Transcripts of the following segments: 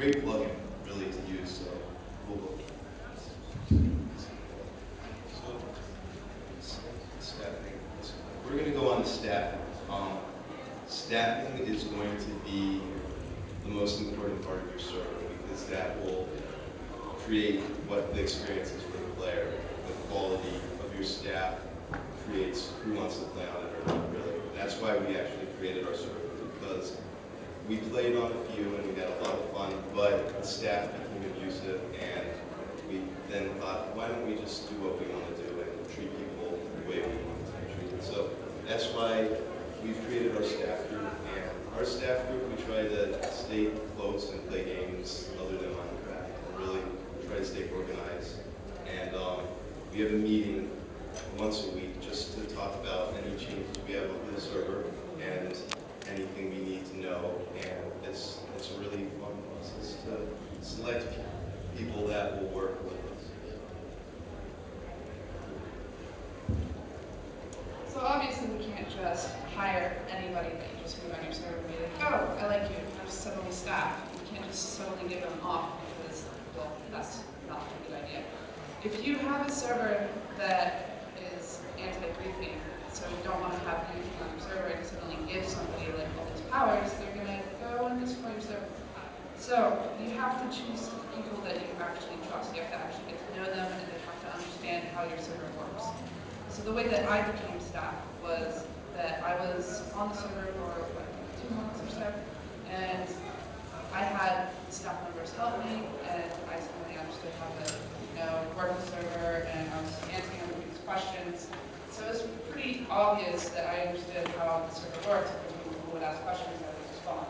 great plugin, really, to use. So we'll go. So staffing. We're going to go on to staffing. Staffing is going to be the most important part of your server because that will create what the experience is for the player. The quality of your staff creates who wants to play on it or not, really. That's why we actually created our server, because we played on a few and we had a lot of fun, but the staff became abusive, and we then thought, why don't we just do what we want to do and treat people the way we want to be treated? So that's why we've created our staff group, and our staff group, we try to stay close and play games other than Minecraft, and really try to stay organized. And we have a meeting once a week just to talk about any changes we have with the server and anything we need to know. And it's a really fun process to select people that will work with us. So obviously we can't just hire anybody that you just meet on your server and be like, oh, I like you, here's suddenly staff. You can't just suddenly give them off because, well, that's not a good idea. If you have a server that is anti-griefing, so you don't want to have griefing on your server and suddenly give somebody like all these powers, they're going to go and destroy your server. So you have to choose people that you actually trust. You have to actually get to know them, and they have to understand how your server works. So the way that I became staff was that I was on the server for what, 2 months or so, and I had staff members help me, and I suddenly understood how to, work the server, and I was answering everybody's questions. So it was pretty obvious that I understood how the server worked, and when people would ask questions, I would respond.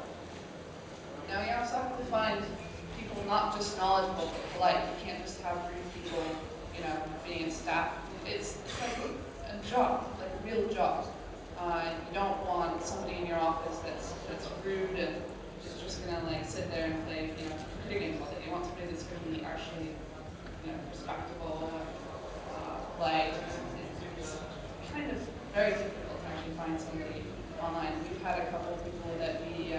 Now you also have to find people not just knowledgeable but polite. You can't just have rude people, being in staff. It's like a job, like a real job. You don't want somebody in your office that's rude and is just gonna like sit there and play, computer games all day. You want somebody that's gonna be actually, respectable and polite. It's kind of very difficult to actually find somebody online. We've had a couple of people that we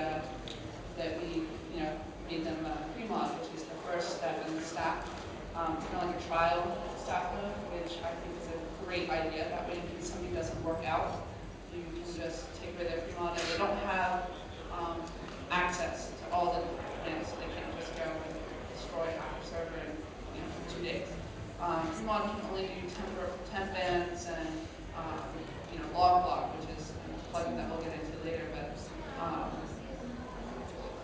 made them pre-mod, which is the first step in the staff, kind of like a trial staff mode, which I think is a great idea. That way, in case something doesn't work out, you can just take away their pre-mod, and they don't have access to all the different plans. So they can't just go and destroy half your server in 2 days. Pre-mod can only do temp bans and log block, which is a plugin that we'll get into later, but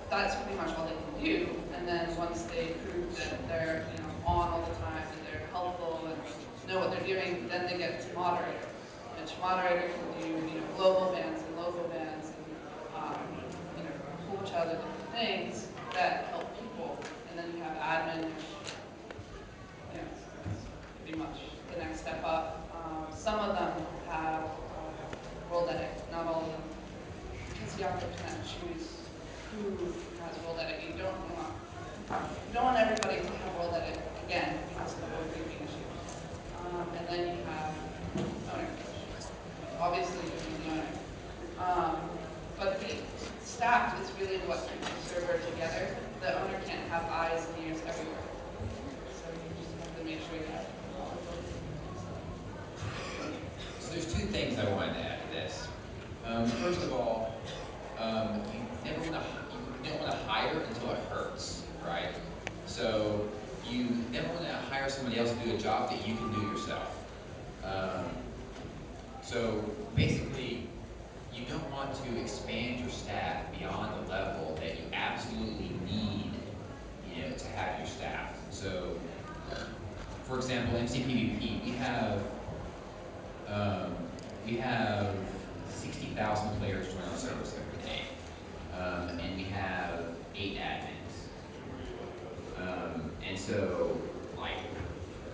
that's pretty much all they can do. And then once they prove that they're on all the time, that they're helpful and know what they're doing, then they get to moderator, which moderator can do global bans and local bans and a whole bunch of other different things that help people. And then you have admin, which is pretty much the next step up. Some of them have world edit, not all of them, because you have to kind of choose who has world edit. You don't want everybody to have world edit again because of the whole grouping issue. And then you have owner, which obviously you need the owner. But the staff is really what keeps the server together. The owner can't have eyes and ears everywhere. So you just have to make sure you have knowledge of So there's two things I wanted to add to this. First of all, you don't want to hire until it hurts, right? So you never want to hire somebody else to do a job that you can do yourself. So basically, you don't want to expand your staff beyond the level that you absolutely need, to have your staff. So, for example, MCPVP, we have 60,000 players join our service every day, and we have 8 admins. And so, like,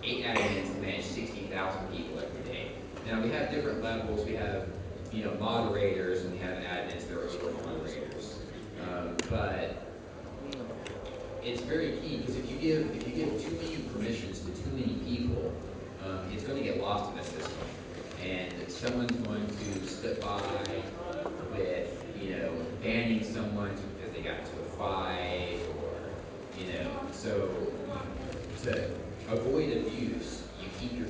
8 admins to manage 60,000 people every day. Now we have different levels. We have, moderators, and we have admins that are over moderators. But it's very key because if you give too many permissions to too many people, it's going to get lost in the system, and someone's going to slip by with banning someone because they got into a fight, or So to avoid abuse, you keep your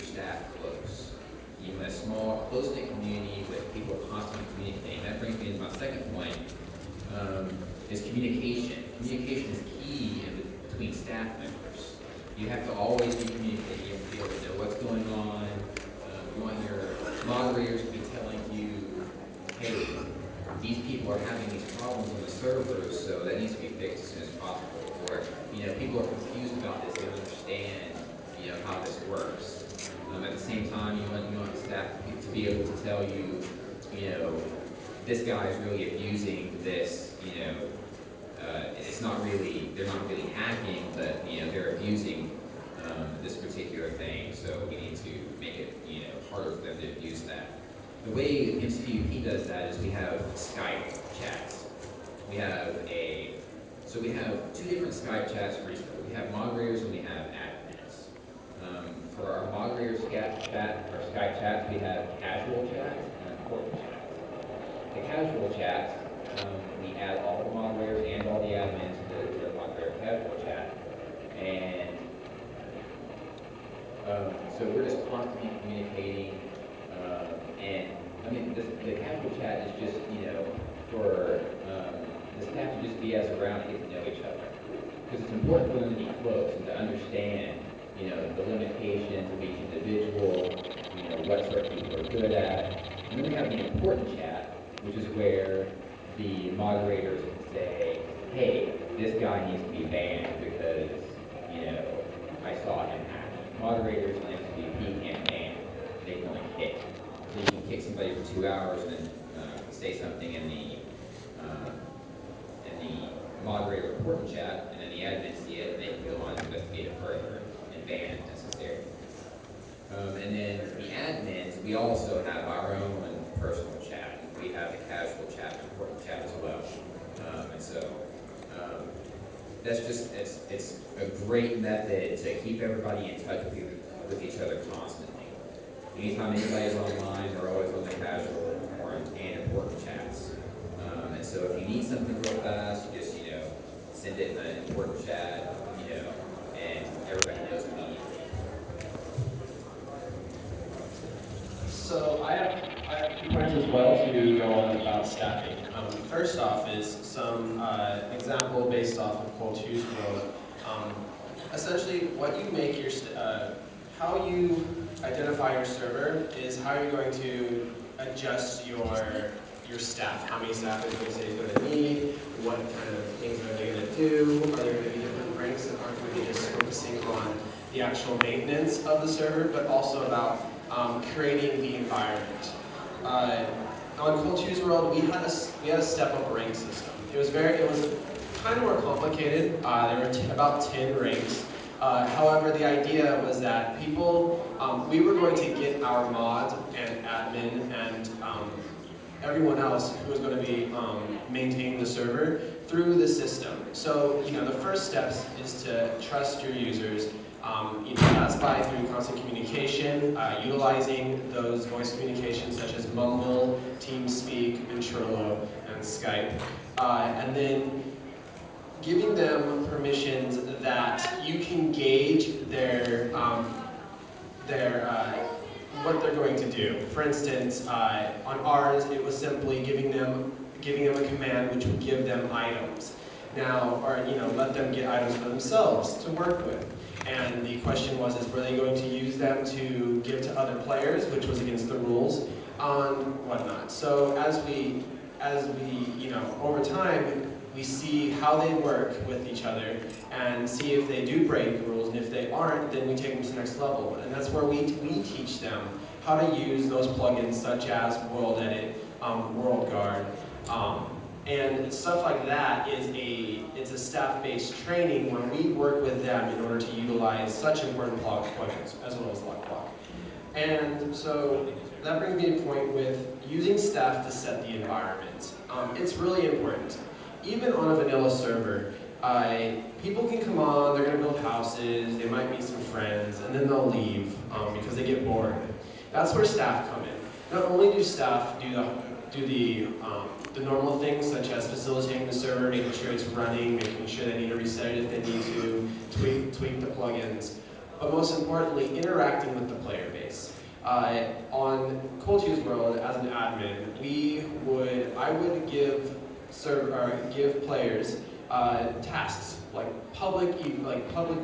staff close. You want a small, close-knit community with people constantly communicating. That brings me to my second point, is communication. Communication is key between staff members. You have to always be communicating. You have to be able to know what's going on. You want your moderators to be telling you, hey, these people are having these problems on the servers, so that needs to be fixed as soon as possible. Or, people are confused about this, they don't understand, how this works. At the same time, you want staff to be able to tell you, this guy is really abusing this, it's not really, they're not really hacking, but, they're abusing this particular thing, so we need to make it, harder for them to abuse that. The way MCPUP does that is we have Skype chats. We have two different Skype chats for each other. We have moderators and we have admins. For our moderators our Skype chats, we have casual chats and important chats. The casual chats, we add all the moderators and all the admins to the moderator casual chat. And so we're just constantly communicating, and I mean, the casual chat is just, for the staff to just be as around and get to know each other. Because it's important for them to be close and to understand, the limitations of each individual, what certain people are good at. And then we have the important chat, which is where the moderators can say, hey, this guy needs to be banned because, I saw him hack. Moderators and MVP can't ban, they can only kick. So you can kick somebody for 2 hours and then say something in the moderator important chat, and then the admins see it, and they can go on and investigate it further and ban if necessary. And then the admins, we also have our own personal chat. We have the casual chat and important chat as well. And so that's just, it's a great method to keep everybody in touch with each other constantly. Anytime anybody's online, they're always on the casual and important chats. And so if you need something real fast, you just, send it in an important chat, and everybody knows immediately. So I have 2 points as well to go on about staffing. First off is some example based off of Cold Shoes World. Essentially, what you make your how you identify your server is how you're going to adjust your staff. How many staff is going to say you're going to need? What kind of things are they going to do? Are there going to be different ranks that aren't going to be just focusing on the actual maintenance of the server, but also about creating the environment. On Cold Shoes World, we had a step-up rank system. It was kind of more complicated. There were about 10 ranks. However, the idea was that we were going to get our mods and admin and everyone else who was going to be maintaining the server through the system. So, the first steps is to trust your users. That's through constant communication, utilizing those voice communications such as Mumble, TeamSpeak, Ventrilo, and Skype. And then giving them permissions that you can gauge what they're going to do. For instance, on ours, it was simply giving them a command which would give them items. Now, or let them get items for themselves to work with. And the question was, were they going to use them to give to other players, which was against the rules, on whatnot. So as we over time, we see how they work with each other and see if they do break rules, and if they aren't, then we take them to the next level. And that's where we teach them how to use those plugins such as World Edit, World Guard, and stuff like that it's a staff-based training where we work with them in order to utilize such important plugins, as well as LogClock. And so that brings me to a point with using staff to set the environment. It's really important. Even on a vanilla server, people can come on, they're going to build houses, they might meet some friends, and then they'll leave because they get bored. That's where staff come in. Not only do staff do the normal things such as facilitating the server, making sure it's running, making sure they need to reset it if they need to, tweak the plugins, but most importantly, interacting with the player base. On Cold World, as an admin, I would give players tasks like public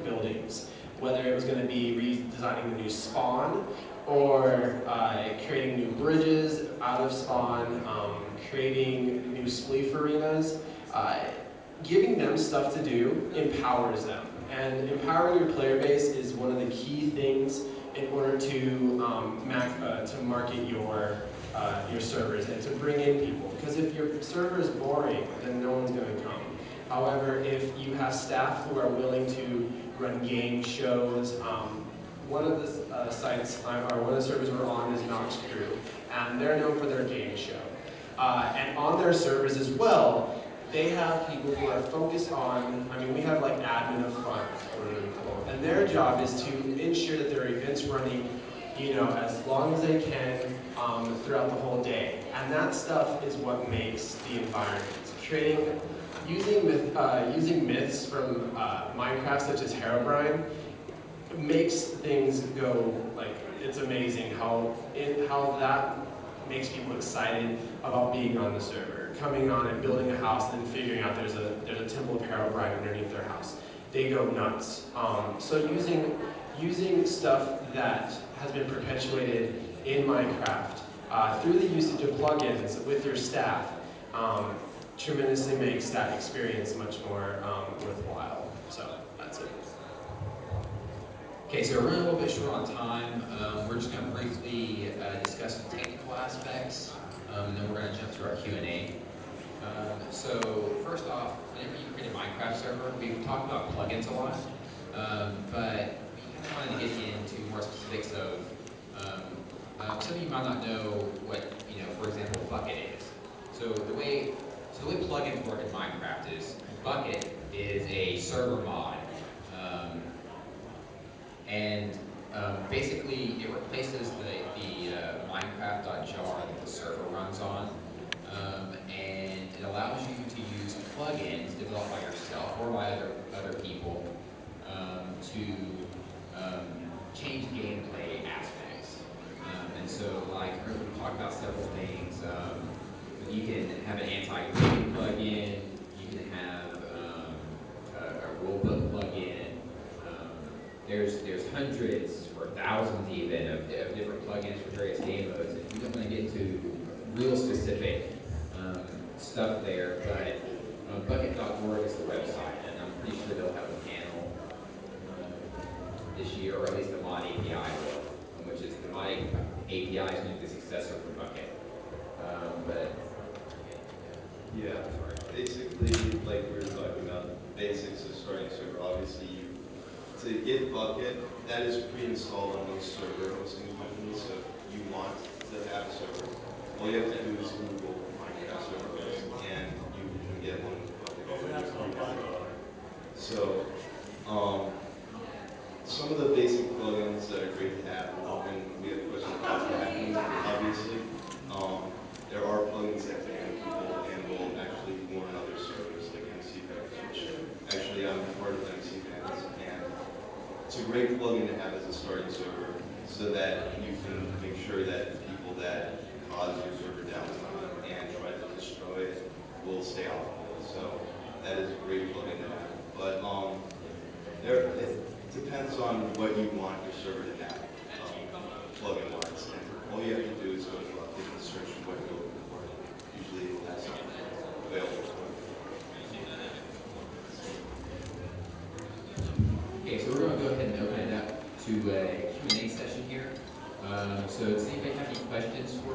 buildings, whether it was going to be redesigning the new spawn or creating new bridges out of spawn, creating new spleef arenas. Giving them stuff to do empowers them. And empowering your player base is one of the key things in order to to market your servers and to bring in people. Because if your server is boring, then no one's going to come. However, if you have staff who are willing to run game shows, one of the sites, or one of the servers we're on is Nox Crew, and they're known for their game show. And on their servers as well, they have people who are focused on, we have like admin of fun, really cool. And their job is to ensure that there are events running, as long as they can throughout the whole day. And that stuff is what makes the environment. Using myths from Minecraft, such as Herobrine, makes things go, like, it's amazing how that makes people excited about being on the server, coming on and building a house and then figuring out there's a temple of Herobrine underneath their house. They go nuts. So using stuff that has been perpetuated in Minecraft through the usage of plugins with your staff tremendously makes that experience much more worthwhile. So that's it. Okay, so we're running a little bit short on time. We're just going to briefly discuss some technical aspects, and then we're going to jump to our Q&A. So first off, whenever you create a Minecraft server, we've talked about plugins a lot, but we kind of wanted to get into more specifics of, some of you might not know what, for example, Bucket is. So the way plugins work in Minecraft is Bucket is a server mod. And basically, it replaces the Minecraft.jar that the server runs on, and it allows you to use plugins developed by yourself or by other people to change gameplay aspects. And so, like, earlier we talked about several things. You can have an anti-glitching plugin. You can have a rulebook plugin. There's hundreds or thousands even of different plugins for various game modes. And we don't want to get into real specific stuff there, but bucket.org is the website, and I'm pretty sure they'll have a panel this year, or at least the mod API will, which is the mod API is going to be the successor for Bucket. But yeah, basically, like we were talking about, the basics of starting a server. Obviously, to get Bucket, that is pre-installed on most server hosting companies. So if you want to have a server, all you have to do is Google Minecraft server host, and you can get one with Bucket already. So, some of the basic plugins that are great to have, and we have questions about hacking, obviously. There are plugins that ban people and will actually warn other servers, like MC Fans, which actually I'm part of MC Fans, and it's a great plugin to have as a starting server so that you can make sure that the people that cause your server downtime and try to destroy it will stay off of it. So that is a great plugin to have. But it depends on what you want your server to have, plugin-wise. And all you have to do is go to Bucket and search for what you're looking for. Usually it will have something available for you. okay, so we're going to go ahead and open it up to a Q&A session here. So does anybody have any questions for